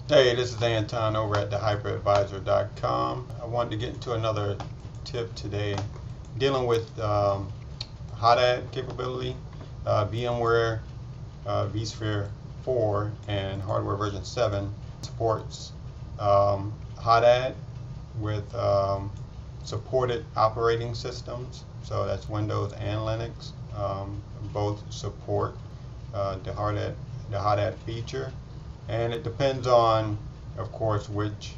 Hey, this is Anton over at thehyperadvisor.com. I wanted to get into another tip today dealing with hot add capability. VMware vSphere 4 and hardware version 7 supports hot add with supported operating systems. So that's Windows and Linux. Both support the hot add feature. And it depends on, of course, which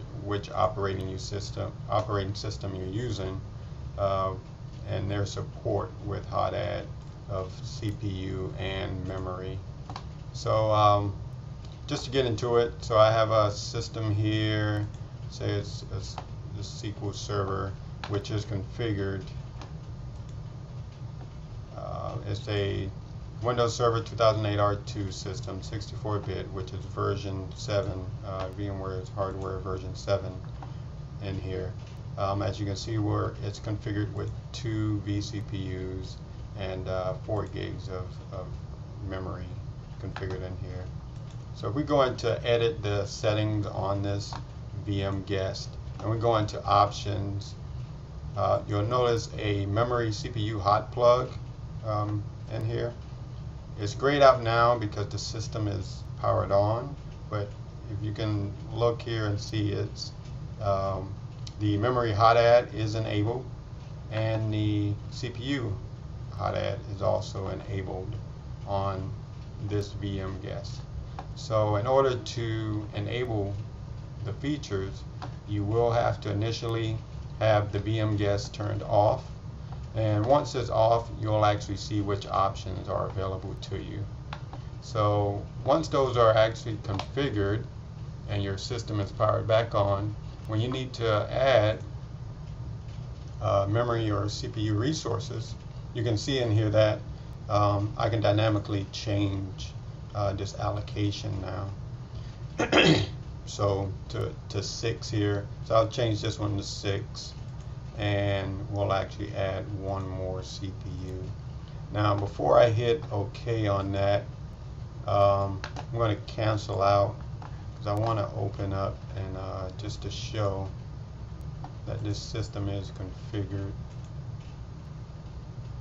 operating system you're using, and their support with hot add of CPU and memory. So just to get into it, so I have a system here. Say it's the SQL Server, which is configured. It's a Windows Server 2008 R2 system, 64-bit, which is version 7, VMware's hardware version 7 in here. As you can see, where it's configured with 2 vCPUs and 4 gigs of memory configured in here. So if we go into edit the settings on this VM guest, and we go into options, you'll notice a memory CPU hot plug in here. It's grayed out now because the system is powered on, but if you can look here and see, it's the memory hot add is enabled, and the CPU hot add is also enabled on this VM guest. So in order to enable the features, you will have to initially have the VM guest turned off. And once it's off, you'll actually see which options are available to you. So once those are actually configured and your system is powered back on, when you need to add memory or CPU resources, you can see in here that I can dynamically change this allocation now. So to 6 here, so I'll change this one to 6. And we'll actually add one more CPU. Now before I hit OK on that, I'm going to cancel out because I want to open up and just to show that this system is configured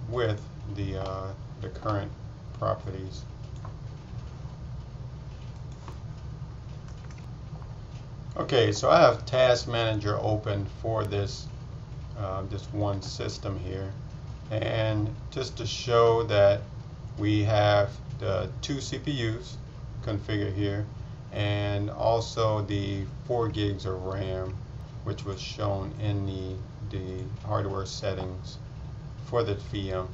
with the current properties. Okay, so I have Task Manager open for this one system here, and just to show that we have the 2 CPUs configured here, and also the 4 gigs of RAM, which was shown in the hardware settings for the VM.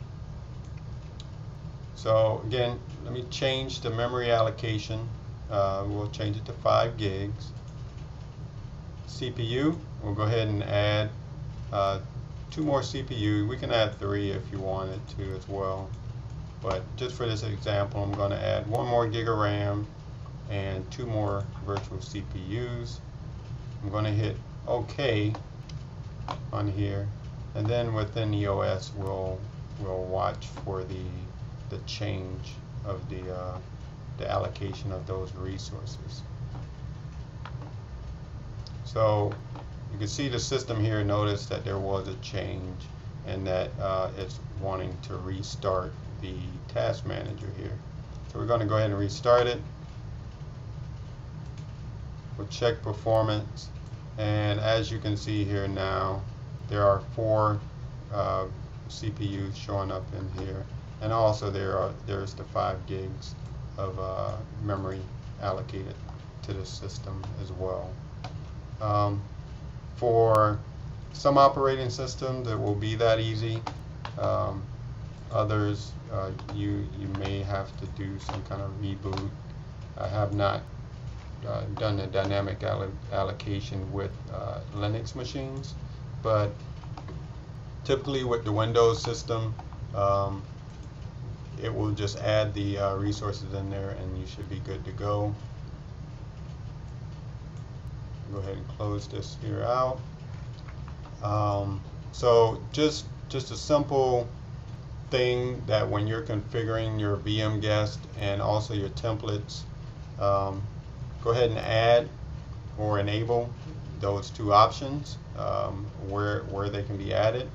So again, let me change the memory allocation. We'll change it to 5 gigs. CPU, we'll go ahead and add 2 more CPU. We can add 3 if you wanted to as well, but just for this example, I'm going to add 1 more gig of RAM and 2 more virtual CPUs. I'm going to hit OK on here, and then within the OS we'll watch for the change of the allocation of those resources. So you can see the system here. Notice that there was a change and that it's wanting to restart the Task Manager here. So we're going to go ahead and restart it. We'll check performance, and as you can see here now, there are 4 CPUs showing up in here, and also there's the 5 gigs of memory allocated to the system as well. For some operating systems, it will be that easy. Others, you may have to do some kind of reboot. I have not done the dynamic allocation with Linux machines, but typically with the Windows system, it will just add the resources in there and you should be good to go. Go ahead and close this here out. So just a simple thing that when you're configuring your VM guest and also your templates, go ahead and add or enable those two options, where they can be added.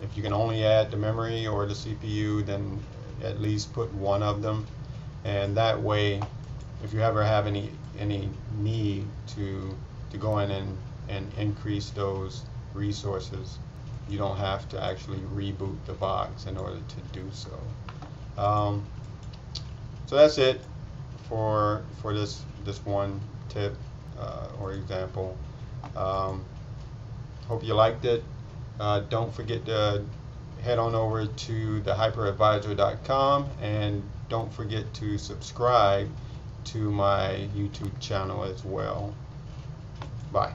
If you can only add the memory or the CPU, then at least put one of them, and that way, if you ever have any need to go in and increase those resources, you don't have to actually reboot the box in order to do so. So that's it for this one tip or example. Hope you liked it. Don't forget to head on over to thehyperadvisor.com, and don't forget to subscribe to my YouTube channel as well. Bye.